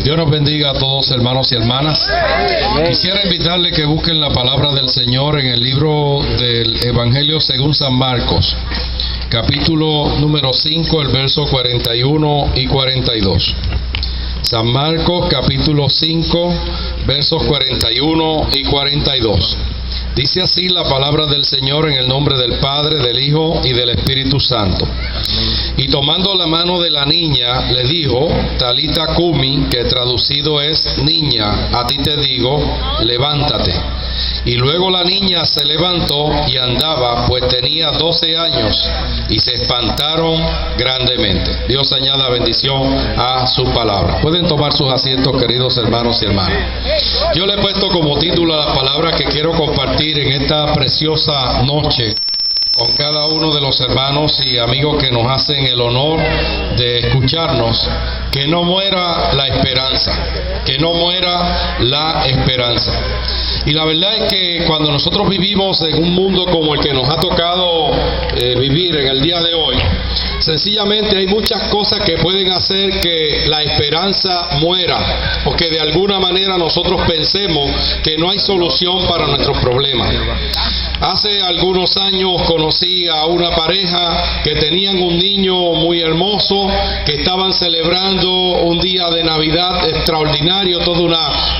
Dios nos bendiga a todos, hermanos y hermanas. Quisiera invitarle que busquen la palabra del Señor en el libro del Evangelio según San Marcos, capítulo número 5, el verso 41 y 42. San Marcos, capítulo 5, versos 41 y 42. Dice así la palabra del Señor en el nombre del Padre, del Hijo y del Espíritu Santo. Y tomando la mano de la niña, le dijo, Talita Cumi, que traducido es, niña, a ti te digo, levántate. Y luego la niña se levantó y andaba, pues tenía 12 años, y se espantaron grandemente. Dios añada bendición a su palabra. Pueden tomar sus asientos, queridos hermanos y hermanas. Yo le he puesto como título a la palabra que quiero compartir en esta preciosa noche con cada uno de los hermanos y amigos que nos hacen el honor de escucharnos: que no muera la esperanza, que no muera la esperanza. Y la verdad es que cuando nosotros vivimos en un mundo como el que nos ha tocado vivir en el día de hoy, sencillamente hay muchas cosas que pueden hacer que la esperanza muera, o que de alguna manera nosotros pensemos que no hay solución para nuestros problemas. Hace algunos años conocí a una pareja que tenían un niño muy hermoso, que estaban celebrando un día de Navidad extraordinario, toda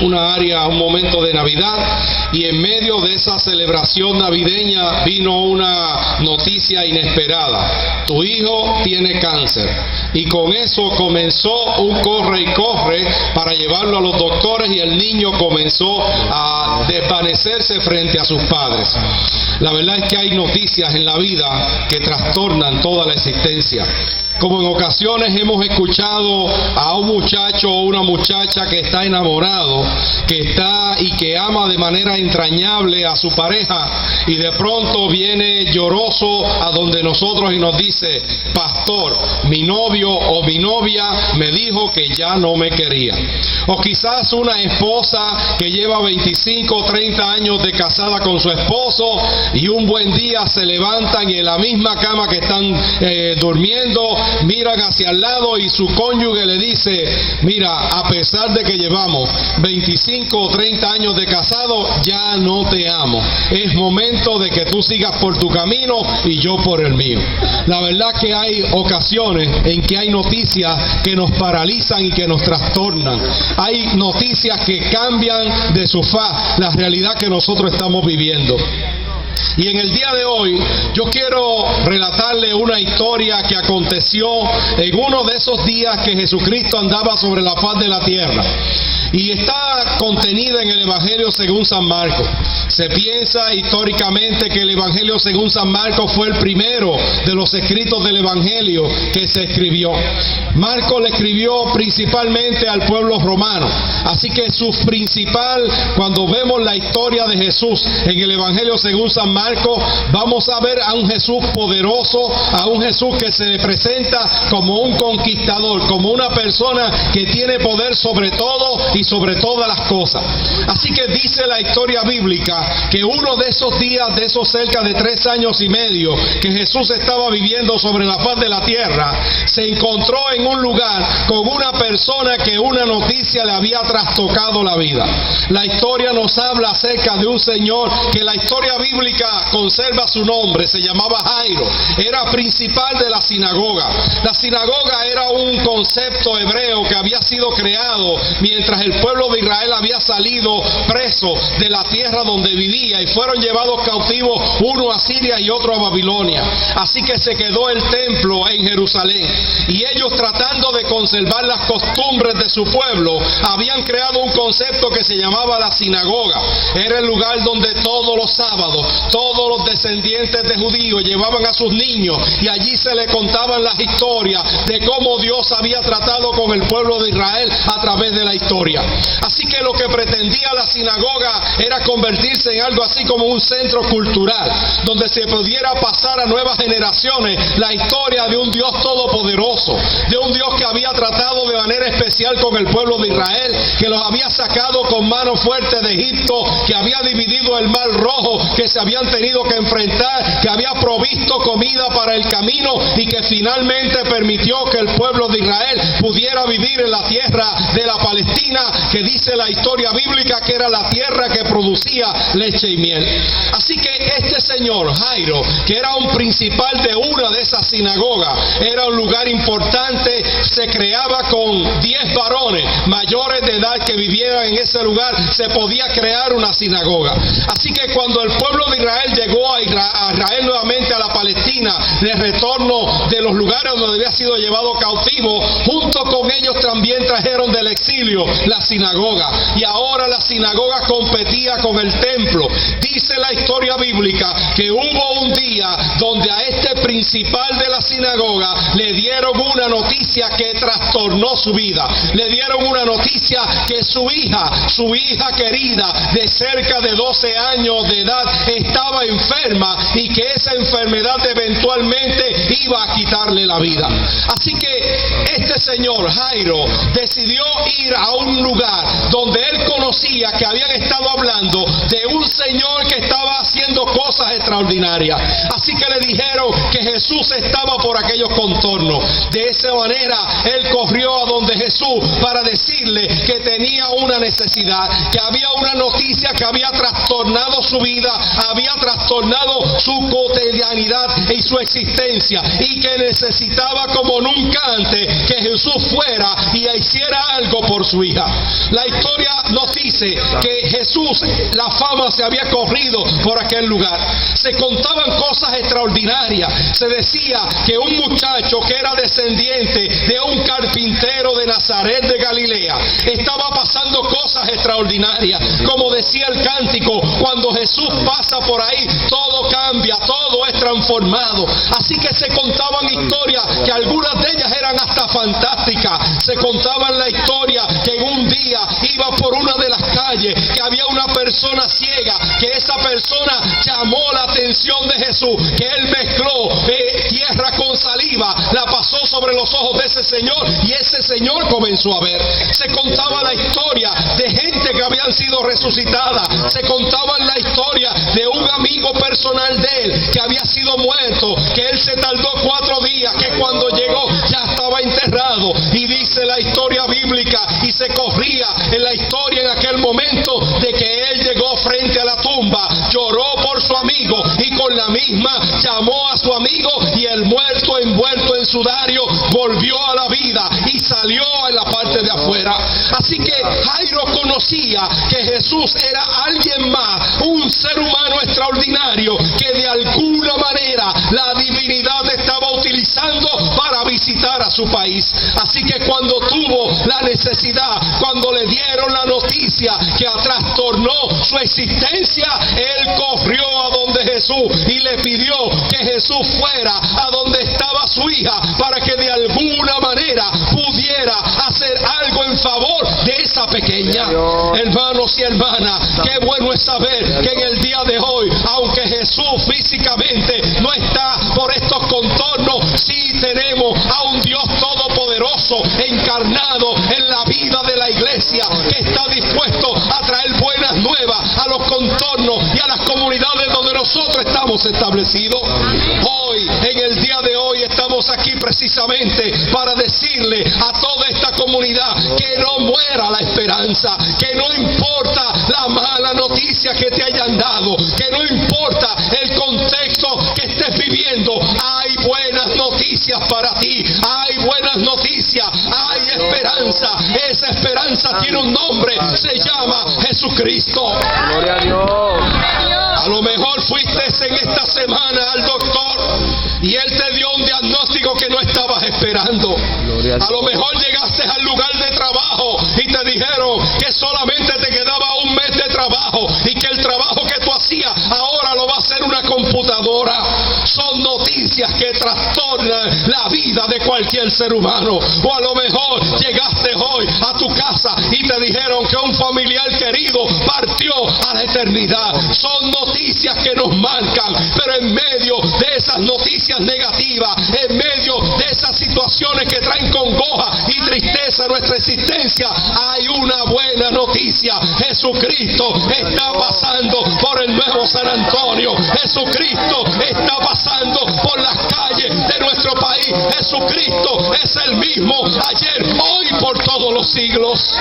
una área, un momento de Navidad, y en medio de esa celebración navideña vino una noticia inesperada: tu hijo tiene cáncer. Y con eso comenzó un corre y corre para llevarlo a los doctores, y el niño comenzó a desvanecerse frente a sus padres. La verdad es que hay noticias en la vida que trastornan toda la existencia. Como en ocasiones hemos escuchado a un muchacho o una muchacha que está enamorado, que está y que ama de manera entrañable a su pareja, y de pronto viene lloroso a donde nosotros y nos dice: pastor, mi novio o mi novia me dijo que ya no me quería. O quizás una esposa que lleva 25 o 30 años de casada con su esposo, y un buen día se levantan y en la misma cama que están durmiendo, miran hacia el lado y su cónyuge le dice: mira, a pesar de que llevamos 25 o 30 años de casado, ya no te amo. Es momento de que tú sigas por tu camino y yo por el mío. La verdad que hay ocasiones en que hay noticias que nos paralizan y que nos trastornan. Hay noticias que cambian de su faz la realidad que nosotros estamos viviendo. Y en el día de hoy yo quiero relatarle una historia que aconteció en uno de esos días que Jesucristo andaba sobre la faz de la tierra, y está contenida en el Evangelio según San Marcos. Se piensa históricamente que el Evangelio según San Marcos fue el primero de los escritos del Evangelio que se escribió. Marcos le escribió principalmente al pueblo romano, así que su principal, cuando vemos la historia de Jesús en el Evangelio según San Marcos, vamos a ver a un Jesús poderoso, a un Jesús que se le presenta como un conquistador, como una persona que tiene poder sobre todo y sobre todas las cosas. Así que dice la historia bíblica que uno de esos días, de esos cerca de 3 años y medio que Jesús estaba viviendo sobre la faz de la tierra, se encontró en un lugar con una persona que una noticia le había trastocado la vida. La historia nos habla acerca de un señor que la historia bíblica conserva su nombre, se llamaba Jairo, era principal de la sinagoga. La sinagoga era un concepto hebreo que había sido creado mientras el pueblo de Israel había salido preso de la tierra donde vivía y fueron llevados cautivos, uno a Siria y otro a Babilonia. Así que se quedó el templo en Jerusalén, y ellos, tratando de conservar las costumbres de su pueblo, habían creado un concepto que se llamaba la sinagoga. Era el lugar donde todos los sábados todos los descendientes de judíos llevaban a sus niños, y allí se les contaban las historias de cómo Dios había tratado con el pueblo de Israel a través de la historia. Así que lo que pretendía la sinagoga era convertirse convertirse en algo así como un centro cultural, donde se pudiera pasar a nuevas generaciones la historia de un Dios todopoderoso, de un Dios que había tratado de manera especial con el pueblo de Israel, que los había sacado con mano fuerte de Egipto, que había dividido el mar rojo, que se habían tenido que enfrentar, que había provisto comida para el camino y que finalmente permitió que el pueblo de Israel pudiera vivir en la tierra de la Palestina, que dice la historia bíblica que era la tierra que producía leche y miel. Así que este señor Jairo, que era un principal de una de esas sinagogas, era un lugar importante, se creaba con 10 varones mayores de edad que vivieran en ese lugar, se podía crear una sinagoga. Así que cuando el pueblo de Israel llegó a Israel nuevamente a la Palestina, de retorno de los lugares donde había sido llevado cautivo, junto con ellos también trajeron del exilio la sinagoga, y ahora la sinagoga competía con el templo. Dice la historia bíblica que hubo un día donde a este principal de la sinagoga le dieron una noticia que trastornó su vida. Le dieron una noticia que su hija querida de cerca de 12 años de edad estaba enferma y que esa enfermedad eventualmente iba a quitarle la vida. Así que este señor Jairo decidió ir a un lugar donde él conocía que habían estado hablando de un señor que estaba haciendo cosas extraordinarias. Así que le dijeron que Jesús estaba por aquellos contornos. De esa manera él corrió a donde Jesús para decirle que tenía una necesidad, que había una noticia que había trastornado su vida, había trastornado su cotidianidad y su existencia, y que necesitaba como nunca antes que Jesús fuera y hiciera algo por su hija. La historia nos dice que Jesús, la fama se había corrido por aquel lugar. Se contaban cosas extraordinarias. Se decía que un muchacho que era descendiente de un carpintero de Nazaret de Galilea estaba pasando cosas extraordinarias. Como decía el cántico, cuando Jesús pasa por ahí, todo cambia, todo es transformado. Así que se contaban historias que algunas de ellas eran hasta fantásticas. Se contaban la historia que en un día iba por una de las calles, que había una persona ciega, que esa persona llamó la atención de Jesús, que él mezcló tierra con saliva, la pasó sobre los ojos de ese señor y ese señor comenzó a ver. Se contaba la historia de gente que habían sido resucitadas. Se contaba la historia de un amigo personal de él que había sido muerto, que él se tardó 4 días, que cuando llegó ya estaba enterrado. Y dice la historia bíblica, y se corría en la historia en aquel momento, de que él llegó frente a la tumba, lloró por su amigo y con la misma llamó a su amigo, y el muerto envuelto en sudario volvió a la vida y salió en la parte de afuera. Así que Jairo conocía que Jesús era alguien más, un ser humano extraordinario, que de alguna manera la divinidad estaba utilizando para visitar a su país. Así que cuando tuvo la necesidad, cuando le dieron la noticia que trastornó su existencia, él corrió a donde Jesús y le pidió que Jesús fuera a donde estaba su hija, para que de alguna manera pudiera hacer algo en favor de esa pequeña. Hermanos y hermanas, qué bueno es saber que en el día de hoy, aunque Jesús físicamente no está por estos contornos, sí tenemos a un Dios todopoderoso encarnado en la vida de la iglesia, que está dispuesto a traer buenas nuevas a los contornos y a las comunidades donde nosotros estamos establecidos. Hoy, en el día de hoy, estamos aquí precisamente para decirle a toda esta comunidad que no muera la esperanza, que no importa la mala noticia que te hayan dado, que no importa el contexto que estés viviendo, hay buenas noticias para ti, hay buenas noticias, hay esperanza. Esa esperanza tiene un nombre, se llama Jesucristo. Gloria a Dios. A lo mejor fuiste en esta semana al doctor y él te dio un diagnóstico que no estabas esperando. A lo mejor llegaste al lugar de trabajo y te dijeron que solamente te quedaba un mes de trabajo y que el trabajo que tú hacías ahora lo va a hacer una computadora. Son noticias que trastornan la vida de cualquier ser humano. O a lo mejor llegaste hoy a tu casa y te dijeron que un familiar querido partió a la eternidad. Son noticias que nos marcan, pero en medio de esas noticias negativas, en medio de esas situaciones que traen congoja y tristeza a nuestra existencia, hay una buena noticia. Jesucristo está pasando por el nuevo San Antonio. Jesucristo está pasando por las calles de nuestro país. Jesucristo es el mismo ayer, hoy, por todos los siglos.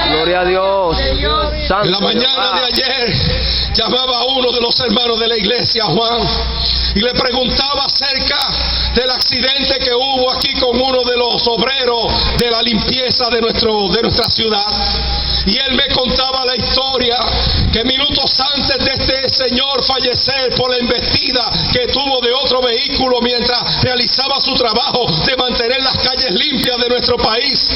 Gloria a Dios. Santo En la mañana Jehová. de ayer llamaba a uno de los hermanos de la iglesia, Juan, y le preguntaba acerca del accidente que hubo aquí con uno de los obreros de la limpieza de nuestra ciudad. Y él me contaba la historia que minutos antes de este señor fallecer por la embestida que tuvo de otro vehículo mientras realizaba su trabajo de mantener las calles limpias de nuestro país,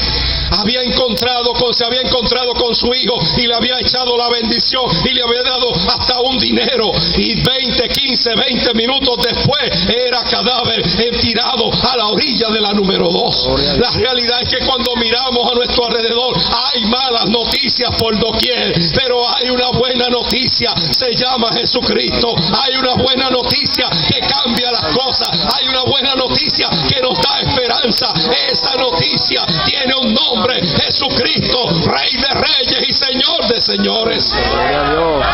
se había encontrado con su hijo y le había echado la bendición y le había dado hasta un dinero, y 20 minutos después era cadáver tirado a la orilla de la número 2. La realidad es que cuando miramos a nuestro alrededor hay malas noticias por doquier, pero hay una buena noticia, se llama Jesucristo. Hay una buena noticia que cambia las cosas, hay una buena noticia que nos da esperanza. Esa noticia tiene un nombre: Jesucristo, Rey de Reyes y Señor de Señores. Gloria a Dios.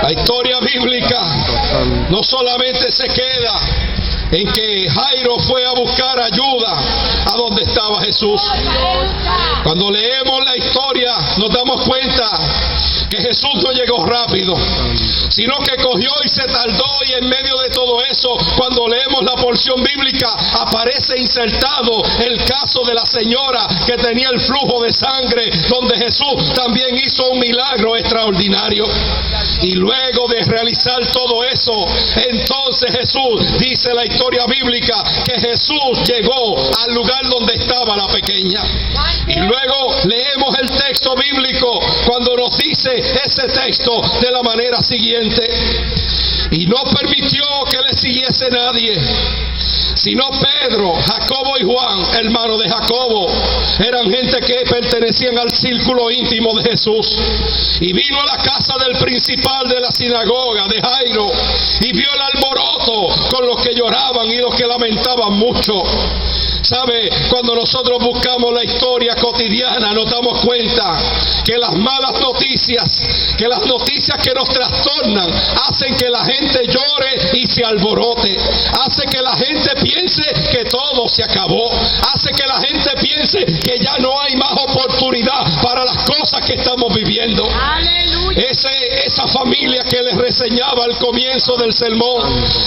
La historia bíblica no solamente se queda en que Jairo fue a buscar ayuda a donde estaba Jesús. Cuando leemos la historia nos damos cuenta que Jesús no llegó rápido, sino que cogió y se tardó, y en medio de todo eso, cuando leemos la porción bíblica, aparece insertado el caso de la señora que tenía el flujo de sangre, donde Jesús también hizo un milagro extraordinario. Y luego de realizar todo eso, entonces Jesús, dice la historia bíblica, que Jesús llegó al lugar donde estaba la pequeña. Y luego leemos el texto bíblico cuando nos dice ese texto de la manera siguiente: y no permitió que le siguiese nadie, sino Pedro, Jacobo y Juan, hermano de Jacobo. Eran gente que pertenecían al círculo íntimo de Jesús. Y vino a la casa del principal de la sinagoga, de Jairo, y vio el alboroto con los que lloraban y los que lamentaban mucho. ¿Sabe? Cuando nosotros buscamos la historia cotidiana, nos damos cuenta que las malas noticias, que las noticias que nos trastornan, hacen que la gente llore y se alborote. Hace que la gente piense que todo se acabó. Hace que la gente piense que ya no hay más oportunidad para las cosas que estamos viviendo. Esa familia que les reseñaba al comienzo del sermón,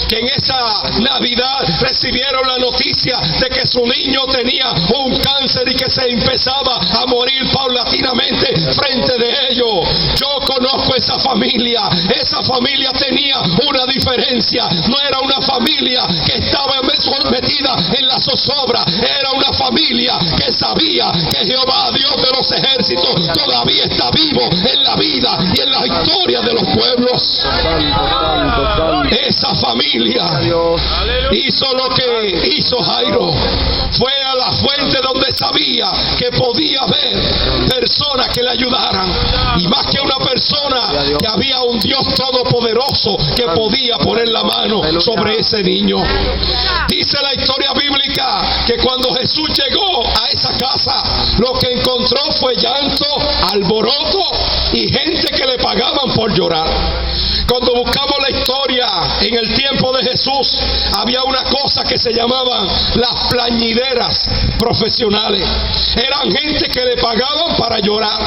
que en esa Navidad recibieron la noticia de que su niño tenía un cáncer y que se empezaba a morir paulatinamente frente de ellos. Yo conozco esa familia. Esa familia tenía una diferencia. No era una familia que estaba metida en la zozobra. Era una familia que sabía que Jehová, Dios de los ejércitos, todavía está vivo en la vida y en la historia de los pueblos. Esa familia hizo lo que hizo Jairo. Fue a la fuente donde sabía que podía haber personas que le ayudaran, y más que una persona, que había un Dios todopoderoso que podía poner la mano sobre ese niño. Dice la historia bíblica que cuando Jesús llegó a esa casa, lo que encontró fue llanto, alboroto y gente que le pagaban por llorar. Cuando buscamos la historia en el tiempo de Jesús, había una cosa que se llamaban las plañideras profesionales. Eran gente que le pagaban para llorar.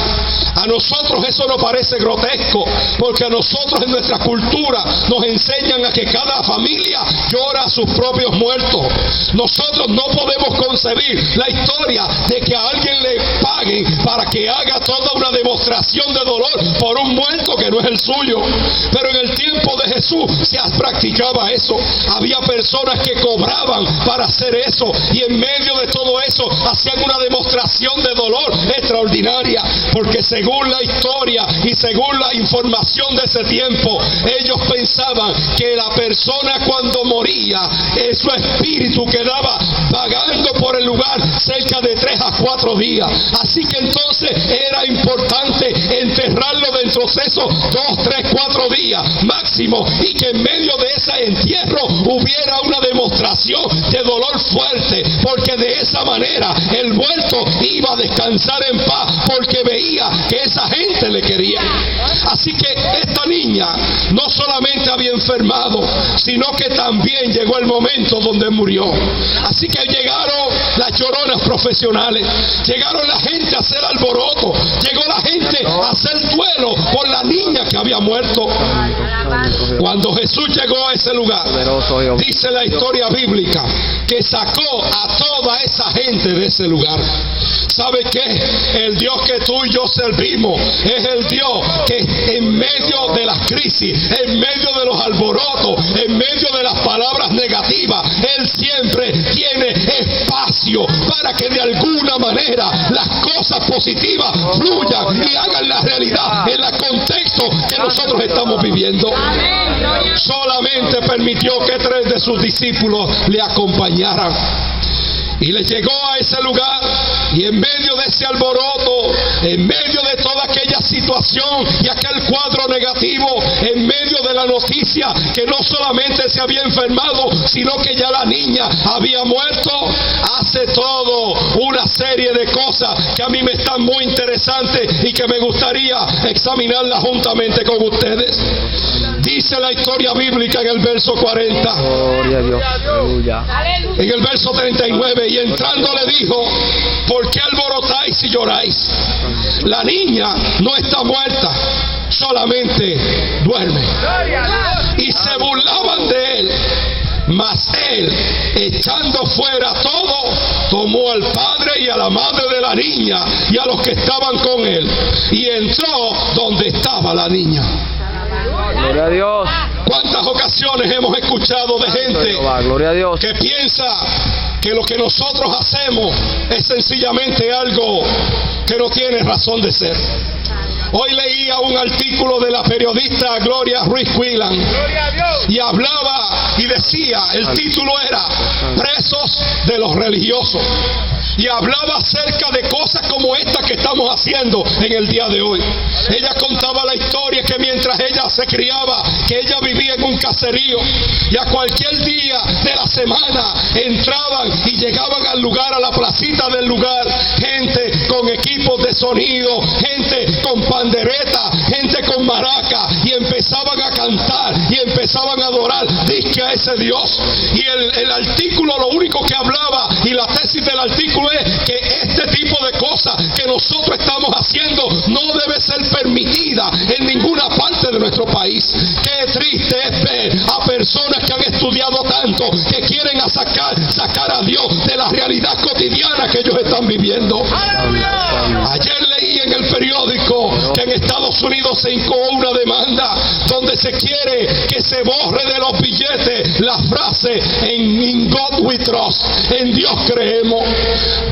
A nosotros eso nos parece grotesco, porque a nosotros en nuestra cultura nos enseñan a que cada familia llora a sus propios muertos. Nosotros no podemos concebir la historia de que a alguien le paguen para que haga toda una demostración de dolor por un muerto que no es el suyo. Pero en el tiempo de Jesús se practicaba eso. Había personas que cobraban para hacer eso, y en medio de todo eso hacían una demostración de dolor extraordinaria, porque según la historia y según la información de ese tiempo, ellos pensaban que la persona cuando moría, su espíritu quedaba vagando por el lugar cerca de 3 a 4 días. Así que entonces era importante enterrarlo dentro de esos 2, 3, 4 días máximo, y que en medio de ese entierro hubiera una demostración de dolor fuerte, porque de esa manera el muerto iba a descansar en paz, porque veía que esa gente le quería. Así que esta niña no solamente había enfermado, sino que también llegó el momento donde murió. Así que llegaron las lloronas profesionales, llegaron la gente a hacer alboroto, llegó la gente a hacer duelo por la niña que había muerto. Cuando Jesús llegó a ese lugar, dice la historia bíblica que sacó a toda esa gente de ese lugar. ¿Sabe qué? El Dios que tú y yo servimos es el Dios que en medio de las crisis, en medio de los alborotos, en medio de las palabras negativas, Él siempre tiene espacio para que de alguna manera las cosas positivas fluyan y hagan la realidad en el contexto que nosotros estamos viviendo. Solamente permitió que 3 de sus discípulos le acompañaran. Y le llegó a ese lugar, y en medio de ese alboroto, en medio de toda aquella situación y aquel cuadro negativo, en medio de la noticia que no solamente se había enfermado, sino que ya la niña había muerto, hace todo una serie de cosas que a mí me están muy interesantes y que me gustaría examinarlas juntamente con ustedes. Dice la historia bíblica en el verso 40. Gloria a Dios. Aleluya. En el verso 39, y entrando le dijo: ¿por qué alborotáis y lloráis? La niña no está muerta, solamente duerme. Y se burlaban de él. Mas él, echando fuera todo, tomó al padre y a la madre de la niña y a los que estaban con él, y entró donde estaba la niña. Gloria a Dios. ¿Cuántas ocasiones hemos escuchado de gente Gloria a Dios. que piensa que lo que nosotros hacemos es sencillamente algo que no tiene razón de ser? Hoy leía un artículo de la periodista Gloria Ruiz Quillan y hablaba y decía, el título era Presos de los religiosos, y hablaba acerca de cosas como esta que estamos haciendo en el día de hoy. Ella contaba la historia que mientras ella se criaba, que ella vivía en un caserío, y a cualquier día de la semana entraban y llegaban al lugar, a la placita del lugar, gente con equipos de sonido, gente con pandereta, gente con maraca, y empezaban a cantar y empezaban a adorar disque a ese Dios. Y el artículo lo único que hablaba, y la tesis del artículo, es que este tipo de cosas que nosotros estamos haciendo no debe ser permitida en ninguna parte de nuestro país. Qué triste es ver a personas que han estudiado tanto, que quieren sacar a Dios de la realidad cotidiana que ellos están viviendo. Ayer leí en el periódico que en Estados Unidos se incoó una demanda donde se quiere que se borre de los billetes la frase "In God we trust", en Dios creemos.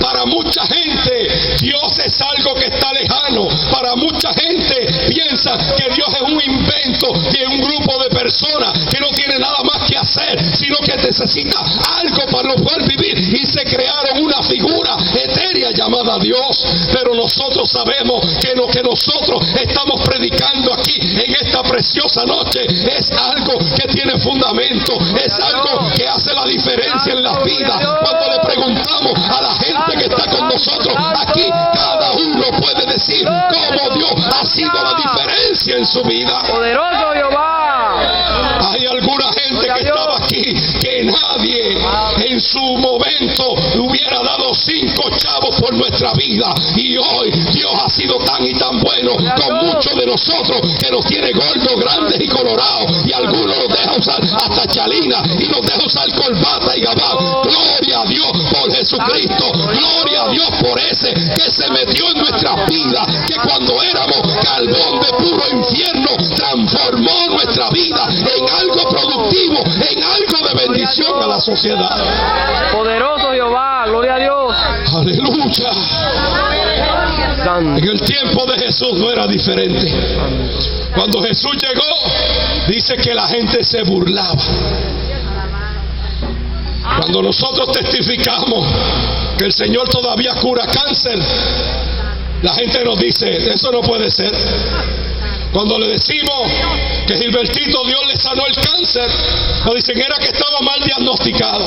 Para mucha gente Dios es algo que está lejano. Para mucha gente piensa que Dios es un invento de un grupo de personas que no tiene nada más que hacer, sino que necesita algo para lo poder vivir, y se crearon una figura etérea llamada Dios. Pero nosotros sabemos que lo que nosotros estamos predicando aquí en esta preciosa noche es algo que tiene fundamento, es algo que hace la diferencia en la vida. Cuando le preguntamos a la gente que está con nosotros aquí, cada uno puede decir cómo Dios ha sido la diferencia en su vida. Poderoso Jehová. Hay alguna gente que estaba aquí que nadie en su momento hubiera dado 5 chavos por nuestra vida, y hoy Dios ha sido tan y tan bueno con muchos de nosotros que nos tiene gordos, grandes y colorados, y algunos nos deja usar hasta chalina y nos deja usar corbata y gabán. Gloria a Dios por Jesucristo, gloria a Dios por ese que se metió en nuestras vidas, que cuando era carbón de puro infierno, transformó nuestra vida en algo productivo, en algo de bendición a la sociedad. Poderoso Jehová, gloria a Dios. Aleluya. Santo. En el tiempo de Jesús no era diferente. Cuando Jesús llegó, dice que la gente se burlaba. Cuando nosotros testificamos que el Señor todavía cura cáncer, la gente nos dice, eso no puede ser. Cuando le decimos que Gilbertito Dios le sanó el cáncer, nos dicen era que estaba mal diagnosticado.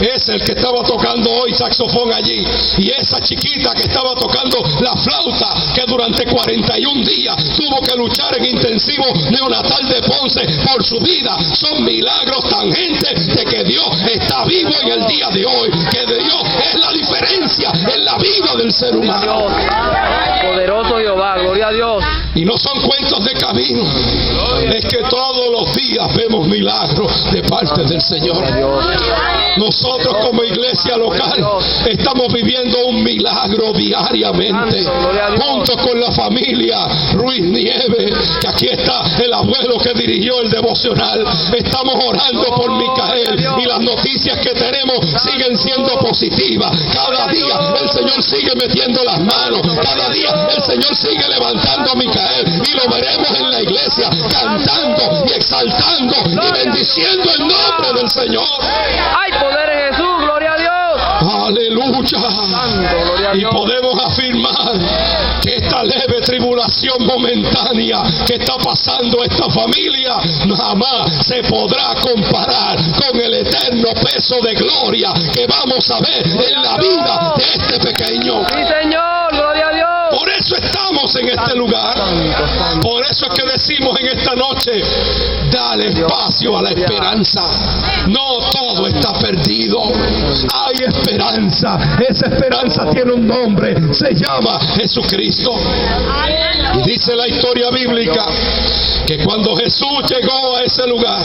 Es el que estaba tocando hoy saxofón allí, y esa chiquita que estaba tocando la flauta, que durante 41 días tuvo que luchar en intensivo neonatal de Ponce por su vida. Son milagros tangentes de que Dios está vivo en el día de hoy, que Dios es la diferencia en la vida del ser humano. Poderoso Jehová, gloria a Dios. Y no son cuentos de camino, es que todos los días vemos milagros de parte del Señor. Nosotros como iglesia local estamos viviendo un milagro diariamente, junto con la familia Ruiz Nieves, que aquí está el abuelo que dirigió el devocional. Estamos orando por Micael y las noticias que tenemos siguen siendo positivas. Cada día el Señor sigue metiendo las manos, cada día el Señor sigue levantando a Micael, y lo veremos en la iglesia cantando y exaltando y bendiciendo el nombre del Señor. ¡Hay poder en Jesús! ¡Gloria a Dios! ¡Aleluya! Y podemos afirmar que esta leve tribulación momentánea que está pasando esta familia jamás se podrá comparar con el eterno peso de gloria que vamos a ver en la vida de este pequeño. ¡Sí, Señor! ¡Gloria a Dios! Por eso estamos en este lugar. Por eso es que decimos en esta noche, dale espacio a la esperanza. No todo está perdido. Hay esperanza. Esa esperanza tiene un nombre. Se llama Jesucristo. Y dice la historia bíblica que cuando Jesús llegó a ese lugar,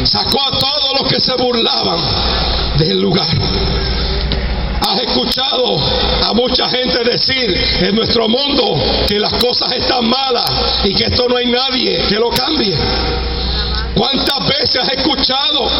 sacó a todos los que se burlaban del lugar. Has escuchado a mucha gente decir en nuestro mundo que las cosas están malas y que esto no hay nadie que lo cambie. ¿Cuántas veces has escuchado?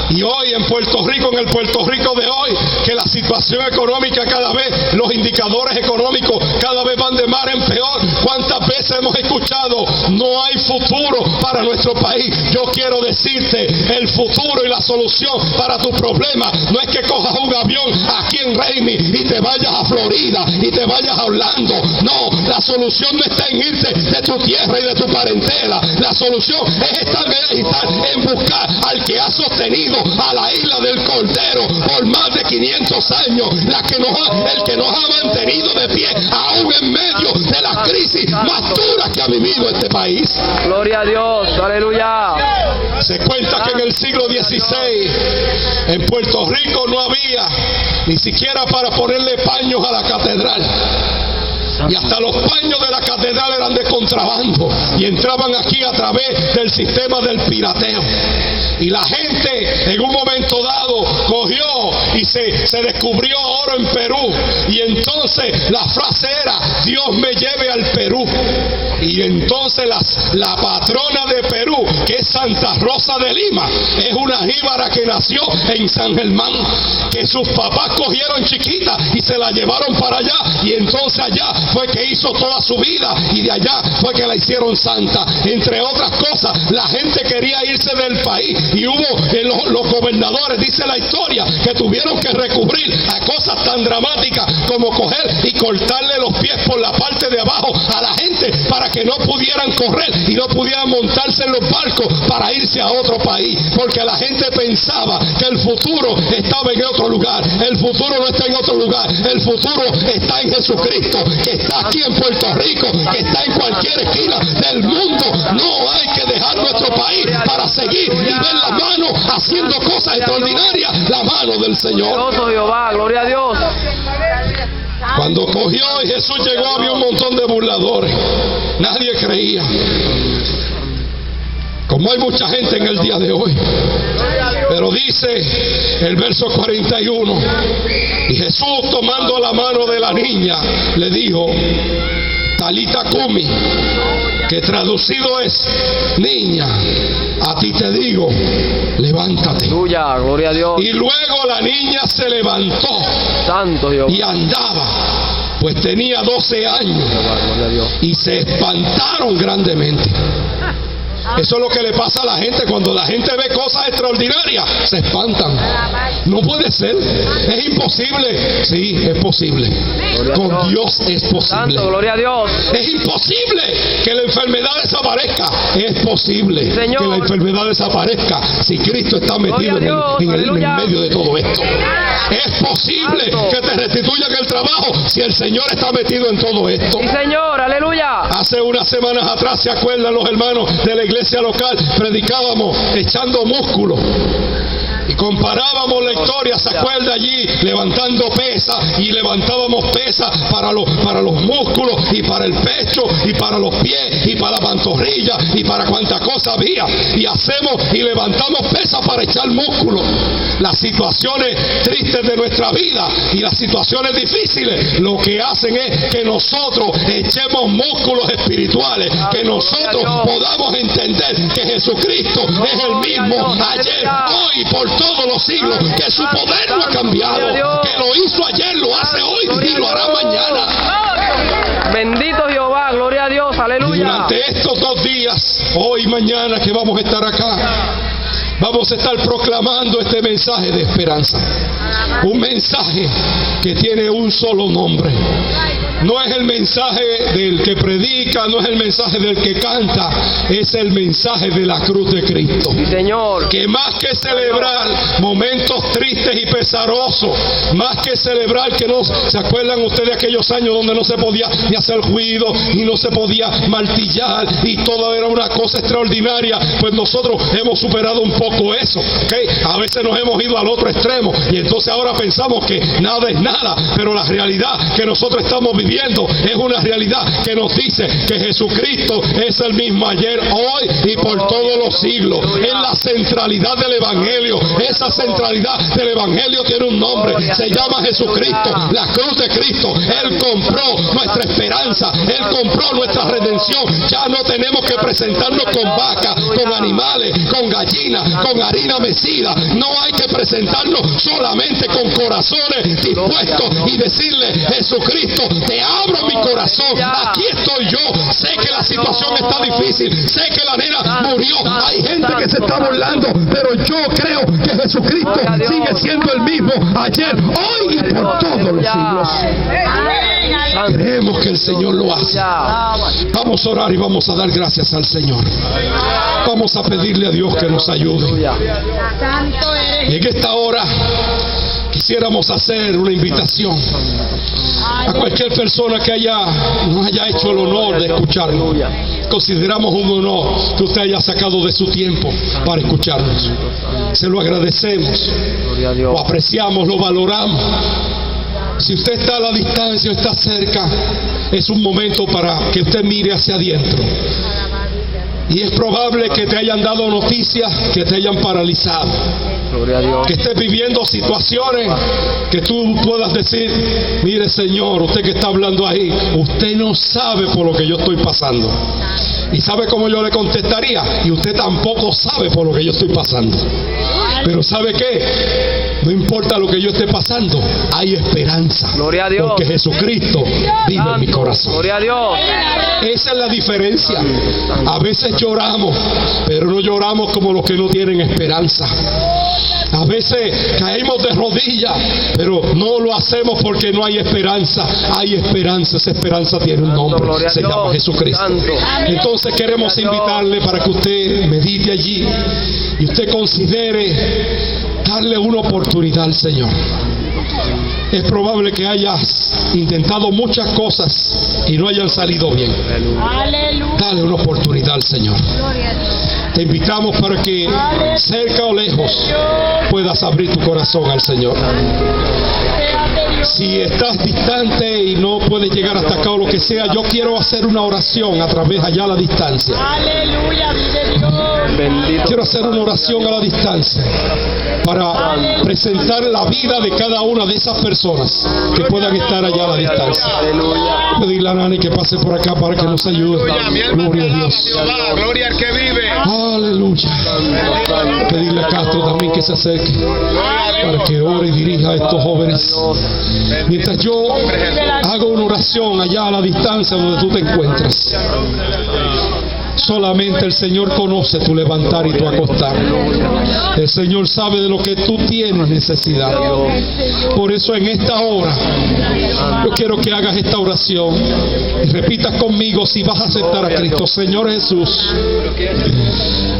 Y hoy en Puerto Rico, en el Puerto Rico de hoy, que la situación económica cada vez, los indicadores económicos cada vez van de mal en peor. ¿Cuántas veces hemos escuchado? No hay futuro para nuestro país. Yo quiero decirte, el futuro y la solución para tu problema no es que cojas un avión aquí en Raimi y te vayas a Florida y te vayas a Orlando. No, la solución no está en irte de tu tierra y de tu parentela. La solución es estar en buscar al que ha sostenido a la isla del Cordero por más de 500 años, el que nos ha mantenido de pie aún en medio de la crisis más dura que ha vivido este país. Gloria a Dios, aleluya. Se cuenta que en el siglo XVI en Puerto Rico no había ni siquiera para ponerle paños a la catedral. Y hasta los paños de la catedral eran de contrabando y entraban aquí a través del sistema del pirateo. Y la gente en un momento dado cogió y se descubrió oro en Perú, y entonces la frase era: Dios me lleve al Perú. Y entonces la patrona de Perú, que es Santa Rosa de Lima, es una jíbara que nació en San Germán, que sus papás cogieron chiquita y se la llevaron para allá, y entonces allá fue que hizo toda su vida, y de allá fue que la hicieron santa. Entre otras cosas, la gente quería irse del país, y hubo los gobernadores, dice la historia, que tuvieron que recurrir a cosas tan dramáticas como coger y cortarle los pies por la parte de abajo a la gente para que no pudieran correr y no pudieran montarse en los barcos para irse a otro país, porque la gente pensaba que el futuro estaba en otro lugar. El futuro no está en otro lugar, el futuro está en Jesucristo, que está aquí en Puerto Rico, que está en cualquier esquina del mundo. No hay que dejar nuestro país para seguir y ver la mano haciendo cosas extraordinarias, la mano del Señor. Poderoso Jehová, gloria a Dios. Cuando cogió y Jesús llegó, había un montón de burladores. Nadie creía. Como hay mucha gente en el día de hoy. Pero dice el verso 41, y Jesús, tomando la mano de la niña, le dijo: Talita Kumi, que traducido es: niña, a ti te digo, levántate. Aleluya, gloria a Dios. Y luego la niña se levantó Santo Dios. y andaba, pues tenía 12 años, Gloria a Dios. y se espantaron grandemente. Eso es lo que le pasa a la gente cuando la gente ve cosas extraordinarias, se espantan. No puede ser, es imposible. Sí, es posible. Con Dios es posible. Santo, gloria a Dios. Es imposible que la enfermedad desaparezca. Es posible Señor. que la enfermedad desaparezca si Cristo está metido Gloria a Dios, en aleluya. medio de todo esto. Es posible Santo. que te restituyan el trabajo si el Señor está metido en todo esto. Sí, Señor, aleluya. Hace unas semanas atrás, ¿se acuerdan los hermanos de la iglesia local? Predicábamos echando músculo. Y comparábamos la historia, ¿se acuerda allí? Levantando pesas, y levantábamos pesas para los músculos, y para el pecho, y para los pies, y para la pantorrilla, y para cuanta cosa había. Y hacemos y levantamos pesas para echar músculo. Las situaciones tristes de nuestra vida y las situaciones difíciles, lo que hacen es que nosotros echemos músculos espirituales, que nosotros podamos entender que Jesucristo es el mismo ayer, hoy y por todos los siglos, que su poder no ha cambiado, que lo hizo ayer, lo hace hoy y lo hará mañana. Bendito Jehová, gloria a Dios, Y aleluya. durante estos 2 días, hoy y mañana que vamos a estar acá, vamos a estar proclamando este mensaje de esperanza. Un mensaje que tiene un solo nombre. No es el mensaje del que predica, no es el mensaje del que canta, es el mensaje de la cruz de Cristo. Sí, Señor. Que más que celebrar momentos tristes y pesarosos, más que celebrar que no se acuerdan ustedes de aquellos años donde no se podía ni hacer ruido y no se podía martillar y todo era una cosa extraordinaria, pues nosotros hemos superado un poco eso, ¿okay? A veces nos hemos ido al otro extremo y entonces ahora pensamos que nada es nada, pero la realidad que nosotros estamos viviendo es una realidad que nos dice que Jesucristo es el mismo ayer, hoy y por todos los siglos. Es la centralidad del Evangelio. Esa centralidad del Evangelio tiene un nombre, se llama Jesucristo, la cruz de Cristo. Él compró nuestra esperanza, Él compró nuestra redención. Ya no tenemos que presentarnos con vacas, con animales, con gallinas, con harina mecida. No hay que presentarnos solamente con corazones dispuestos y decirle: Jesucristo, te abro mi corazón, aquí estoy yo. Sé que la situación está difícil, sé que la nena murió, hay gente que se está burlando, pero yo creo que Jesucristo sigue siendo el mismo ayer, hoy y por todos los siglos. Creemos que el Señor lo hace. Vamos a orar y vamos a dar gracias al Señor. Vamos a pedirle a Dios que nos ayude. Y en esta hora quisiéramos hacer una invitación a cualquier persona que nos haya hecho el honor de escucharnos. Consideramos un honor que usted haya sacado de su tiempo para escucharnos. Se lo agradecemos, lo apreciamos, lo valoramos. Si usted está a la distancia o está cerca, es un momento para que usted mire hacia adentro. Y es probable que te hayan dado noticias que te hayan paralizado, que estés viviendo situaciones que tú puedas decir: mire, Señor, usted que está hablando ahí, usted no sabe por lo que yo estoy pasando. ¿Y sabe cómo yo le contestaría? Y usted tampoco sabe por lo que yo estoy pasando. Pero ¿sabe qué? No importa lo que yo esté pasando, hay esperanza. Gloria a Dios. Porque Jesucristo vive en mi corazón. Gloria a Dios. Esa es la diferencia. A veces lloramos, pero no lloramos como los que no tienen esperanza. A veces caemos de rodillas, pero no lo hacemos porque no hay esperanza. Hay esperanza, esa esperanza tiene un nombre, se llama Jesucristo. Entonces queremos invitarle para que usted medite allí y usted considere darle una oportunidad al Señor. Es probable que hayas intentado muchas cosas y no hayan salido bien. Dale una oportunidad al Señor. Te invitamos para que cerca o lejos puedas abrir tu corazón al Señor. Si estás distante y no puedes llegar hasta acá o lo que sea, yo quiero hacer una oración a través allá a la distancia. Aleluya, vive Dios. Bendito. Quiero hacer una oración a la distancia para presentar la vida de cada una de esas personas que puedan estar allá a la distancia. Aleluya. Pedirle a Nani que pase por acá para que nos ayude. Gloria a Dios. Gloria al que vive. Aleluya. Pedirle a Castro también que se acerque para que ore y dirija a estos jóvenes. Mientras yo hago una oración allá a la distancia donde tú te encuentras. Solamente el Señor conoce tu levantar y tu acostar. El Señor sabe de lo que tú tienes necesidad. Por eso en esta hora yo quiero que hagas esta oración y repitas conmigo si vas a aceptar a Cristo. Señor Jesús,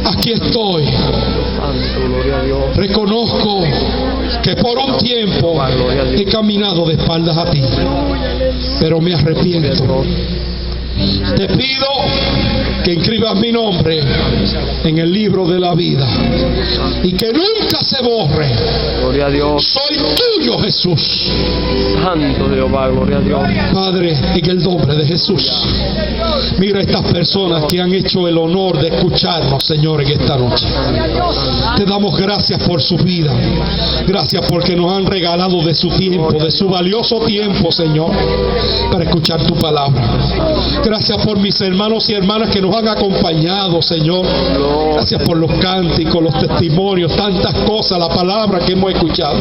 aquí estoy. Santo, gloria a Dios. Reconozco que por un tiempo he caminado de espaldas a ti, pero me arrepiento. Te pido que inscribas mi nombre en el libro de la vida y que nunca se borre. Gloria a Dios. Soy tuyo, Jesús. Santo Jehová, gloria a Dios. Padre, en el nombre de Jesús, mira a estas personas que han hecho el honor de escucharnos, Señor, en esta noche. Te damos gracias por su vida. Gracias porque nos han regalado de su tiempo, de su valioso tiempo, Señor, para escuchar tu palabra. Gracias por mis hermanos y hermanas que nos han acompañado, Señor. Gracias por los cánticos, los testimonios, tantas cosas, la palabra que hemos escuchado.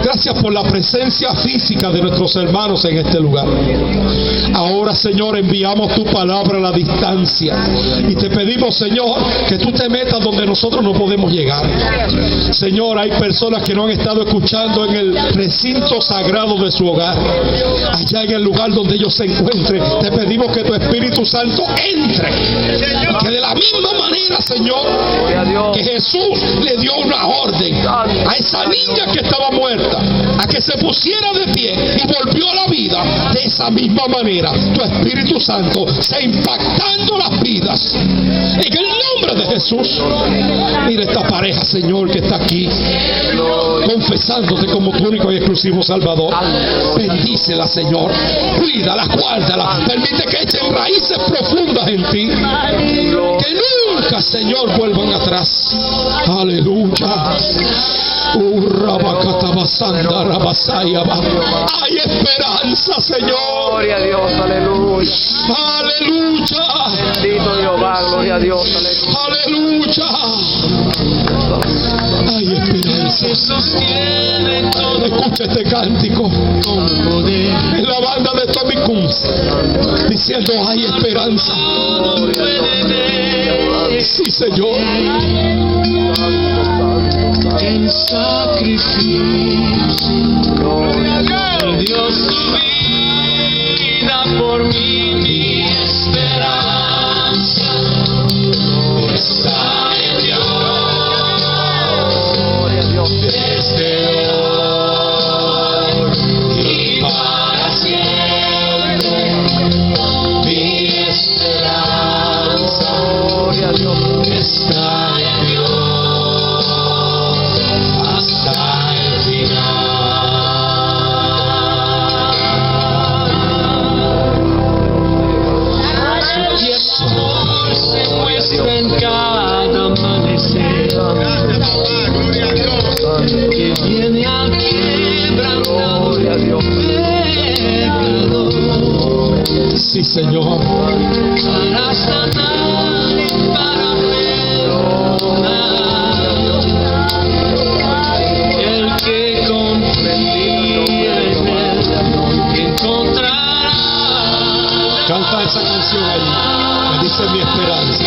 Gracias por la presencia física de nuestros hermanos en este lugar. Ahora, Señor, enviamos tu palabra a la distancia y te pedimos, Señor, que tú te metas donde nosotros no podemos llegar. Señor, hay personas que no han estado escuchando en el recinto sagrado de su hogar, allá en el lugar donde ellos se encuentren. Te pedimos que tu Espíritu Santo entre, y que de la misma manera, Señor, que Jesús le dio una orden a esa niña que estaba muerta, a que se pusiera de pie y volvió a la vida, de esa misma manera tu Espíritu Santo está impactando las vidas en el nombre de Jesús. Mira esta pareja, Señor, que está aquí confesándote como tu único y exclusivo Salvador. Bendícela, Señor, cuídala, guárdala, permite que echen raíces profundas en ti, que nunca, Señor, vuelvan atrás. Aleluya. Hay esperanza, Señor. Gloria a Dios, aleluya. Aleluya. Bendito Jehová, gloria a Dios, aleluya. Aleluya. Hay esperanza. Escucha este cántico en la banda de Tommy Kunz, diciendo hay esperanza. Sí, Señor. En sacrificio, Dios su vida por mí, mi esperanza está en Dios. Desde hoy y para siempre, mi esperanza está en Dios. En cada amanecer que viene al quebrantado pecador. Sí, Señor. Para sanar y para perdonar. El que comprendí en él encontrará. Canta esa canción ahí. Me dice mi esperanza.